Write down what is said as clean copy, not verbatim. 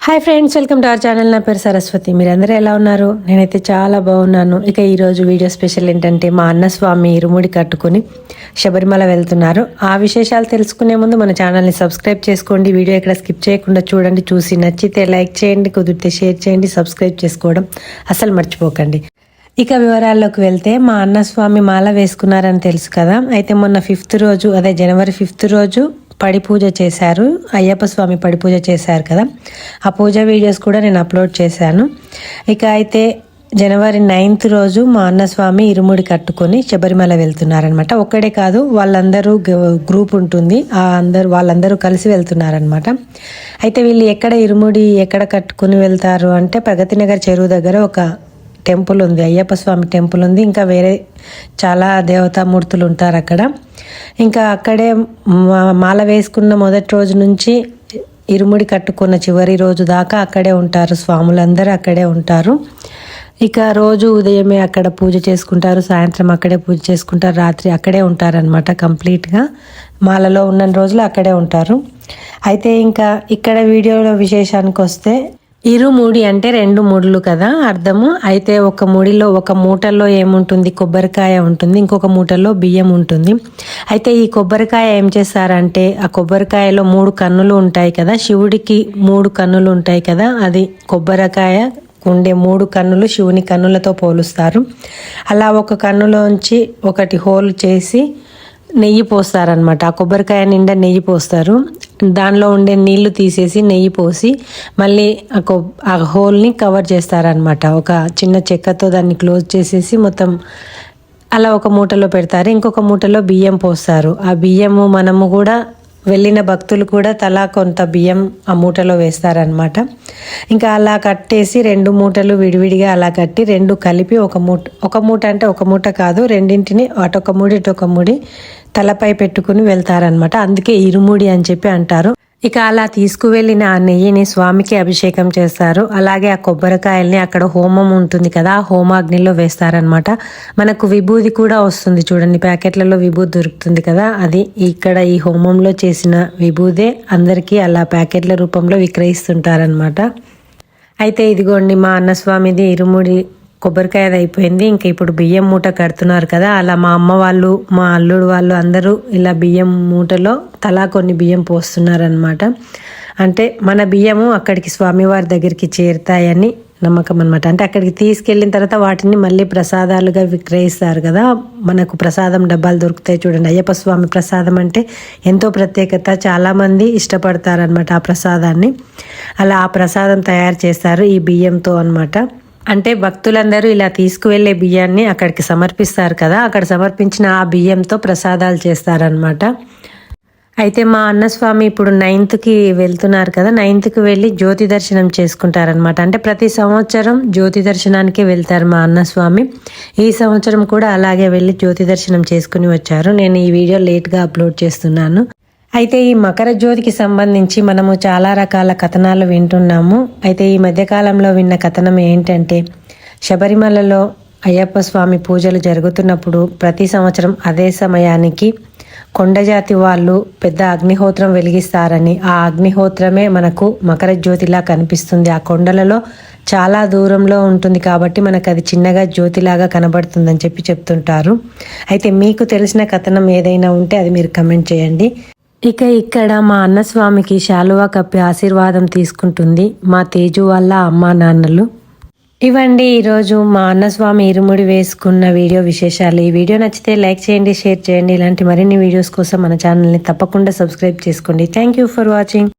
Hi friends, welcome to our channel. నా పేరు సరస్వతి. మీరందరూ ఎలా ఉన్నారు? నేనైతే చాలా బాగున్నాను. ఇక ఈరోజు వీడియో స్పెషల్ ఏంటంటే మా అన్న స్వామి ఇరుముడి కట్టుకుని శబరిమల వెళ్తున్నారు. ఆ విశేషాలు తెలుసుకునే ముందు మన ఛానల్ని సబ్స్క్రైబ్ చేసుకోండి. వీడియో ఇక్కడ స్కిప్ చేయకుండా చూడండి. చూసి నచ్చితే లైక్ చేయండి, కుదిరితే షేర్ చేయండి, సబ్స్క్రైబ్ చేసుకోవడం అసలు మర్చిపోకండి. ఇక వివరాల్లోకి వెళ్తే మా అన్న స్వామి మాల వేసుకున్నారని తెలుసు కదా. అయితే మొన్న 5th రోజు, అదే జనవరి 5th రోజు పడి పూజ చేశారు. అయ్యప్ప స్వామి పడి పూజ చేశారు కదా. ఆ పూజ వీడియోస్ కూడా నేను అప్లోడ్ చేశాను. ఇక అయితే జనవరి 9th రోజు మా అన్న స్వామి ఇరుముడి కట్టుకొని శబరిమల వెళ్తున్నారనమాట. ఒక్కడే కాదు, వాళ్ళందరూ గ్రూప్ ఉంటుంది, వాళ్ళందరూ కలిసి వెళ్తున్నారనమాట. అయితే వీళ్ళు ఎక్కడ కట్టుకుని వెళ్తారు అంటే ప్రగతి నగర్ చెరువు దగ్గర ఒక టెంపుల్ ఉంది, అయ్యప్ప స్వామి టెంపుల్ ఉంది. ఇంకా వేరే చాలా దేవతామూర్తులు ఉంటారు అక్కడ. ఇంకా అక్కడే మాల వేసుకున్న మొదటి రోజు నుంచి ఇరుముడి కట్టుకున్న చివరి రోజు దాకా అక్కడే ఉంటారు, స్వాములందరూ అక్కడే ఉంటారు. ఇక రోజు ఉదయమే అక్కడ పూజ చేసుకుంటారు, సాయంత్రం అక్కడే పూజ చేసుకుంటారు, రాత్రి అక్కడే ఉంటారనమాట. కంప్లీట్గా మాలలో ఉన్న రోజులు అక్కడే ఉంటారు. అయితే ఇంకా ఇక్కడ వీడియోలో విశేషానికి వస్తే, ఇరుముడి అంటే 2 ముడులు కదా అర్థము. అయితే ఒక ముడిలో, ఒక మూటలో ఏముంటుంది, కొబ్బరికాయ ఉంటుంది, ఇంకొక మూటలో బియ్యం ఉంటుంది. అయితే ఈ కొబ్బరికాయ ఏం చేస్తారంటే, ఆ కొబ్బరికాయలో 3 కన్నులు ఉంటాయి కదా, శివుడికి 3 కన్నులు ఉంటాయి కదా, అది కొబ్బరికాయ ఉండే 3 కన్నులు శివుని కన్నులతో పోలుస్తారు. అలా ఒక కన్నులోంచి ఒకటి హోల్ చేసి నెయ్యి పోస్తారనమాట. ఆ కొబ్బరికాయ నిండా నెయ్యి పోస్తారు. దానిలో ఉండే నీళ్లు తీసేసి నెయ్యి పోసి మళ్ళీ ఆ హోల్ని కవర్ చేస్తారనమాట. ఒక చిన్న చెక్కతో దాన్ని క్లోజ్ చేసేసి మొత్తం అలా ఒక మూటలో పెడతారు. ఇంకొక మూటలో బియ్యం పోస్తారు. ఆ బియ్యము మనము కూడా వెళ్ళిన భక్తులు కూడా తలా కొంత బియ్యం ఆ మూటలో వేస్తారనమాట. ఇంకా అలా కట్టేసి 2 మూటలు విడివిడిగా అలా కట్టి 2 కలిపి ఒక మూట అంటే ఒక మూట కాదు, రెండింటిని అటొక ముడి ఇటొక ముడి తలపై పెట్టుకుని వెళ్తారనమాట. అందుకే ఇరుముడి అని చెప్పి అంటారు. ఇక అలా తీసుకువెళ్ళిన ఆ నెయ్యిని స్వామికి అభిషేకం చేస్తారు. అలాగే ఆ కొబ్బరికాయల్ని అక్కడ హోమం ఉంటుంది కదా, ఆ హోమాగ్నిలో వేస్తారనమాట. మనకు విభూది కూడా వస్తుంది చూడండి, ప్యాకెట్లలో విభూది దొరుకుతుంది కదా, అది ఇక్కడ ఈ హోమంలో చేసిన విభూదే అందరికీ అలా ప్యాకెట్ల రూపంలో విక్రయిస్తుంటారనమాట. అయితే ఇదిగోండి మా అన్నస్వామిది ఇరుముడి కొబ్బరికాయది అయిపోయింది. ఇంకా ఇప్పుడు బియ్యం మూట కడుతున్నారు కదా, అలా మా అమ్మ వాళ్ళు, మా అల్లుడు వాళ్ళు అందరూ ఇలా బియ్యం మూటలో తలా కొన్ని బియ్యం పోస్తున్నారనమాట. అంటే మన బియ్యము అక్కడికి స్వామివారి దగ్గరికి చేరుతాయని నమ్మకం అనమాట. అంటే అక్కడికి తీసుకెళ్ళిన తర్వాత వాటిని మళ్ళీ ప్రసాదాలుగా విక్రయిస్తారు కదా, మనకు ప్రసాదం డబ్బాలు దొరుకుతాయి చూడండి. అయ్యప్ప స్వామి ప్రసాదం అంటే ఎంతో ప్రత్యేకత, చాలామంది ఇష్టపడతారనమాట ఆ ప్రసాదాన్ని. అలా ఆ ప్రసాదం తయారు చేస్తారు ఈ బియ్యంతో అనమాట. అంటే భక్తులందరూ ఇలా తీసుకువెళ్ళే బియ్యాన్ని అక్కడికి సమర్పిస్తారు కదా, అక్కడ సమర్పించిన ఆ బియ్యంతో ప్రసాదాలు చేస్తారనమాట. అయితే మా అన్నస్వామి ఇప్పుడు 9th వెళ్తున్నారు కదా, 9th వెళ్ళి జ్యోతి దర్శనం చేసుకుంటారనమాట. అంటే ప్రతి సంవత్సరం జ్యోతి దర్శనానికి వెళ్తారు మా అన్నస్వామి. ఈ సంవత్సరం కూడా అలాగే వెళ్ళి జ్యోతి దర్శనం చేసుకుని వచ్చారు. నేను ఈ వీడియో లేట్గా అప్లోడ్ చేస్తున్నాను. అయితే ఈ మకర జ్యోతికి సంబంధించి మనము చాలా రకాల కథనాలు వింటున్నాము. అయితే ఈ మధ్యకాలంలో విన్న కథనం ఏంటంటే, శబరిమలలో అయ్యప్ప స్వామి పూజలు జరుగుతున్నప్పుడు ప్రతి సంవత్సరం అదే సమయానికి కొండజాతి వాళ్ళు పెద్ద అగ్నిహోత్రం వెలిగిస్తారని, ఆ అగ్నిహోత్రమే మనకు మకర జ్యోతిలా కనిపిస్తుంది. ఆ కొండలలో చాలా దూరంలో ఉంటుంది కాబట్టి మనకు అది చిన్నగా జ్యోతిలాగా కనబడుతుందని చెప్తుంటారు. అయితే మీకు తెలిసిన కథనం ఏదైనా ఉంటే అది మీరు కమెంట్ చేయండి. ఇక ఇక్కడ మా అన్నస్వామికి శాలువా కప్పి ఆశీర్వాదం తీసుకుంటుంది మా తేజు వాళ్ళ అమ్మా నాన్నలు. ఇవండి ఈరోజు మా అన్నస్వామి ఇరుముడి వేసుకున్న వీడియో విశేషాలు. ఈ వీడియో నచ్చితే లైక్ చేయండి, షేర్ చేయండి. ఇలాంటి మరిన్ని వీడియోస్ కోసం మన ఛానల్ని తప్పకుండా సబ్స్క్రైబ్ చేసుకోండి. Thank you for watching.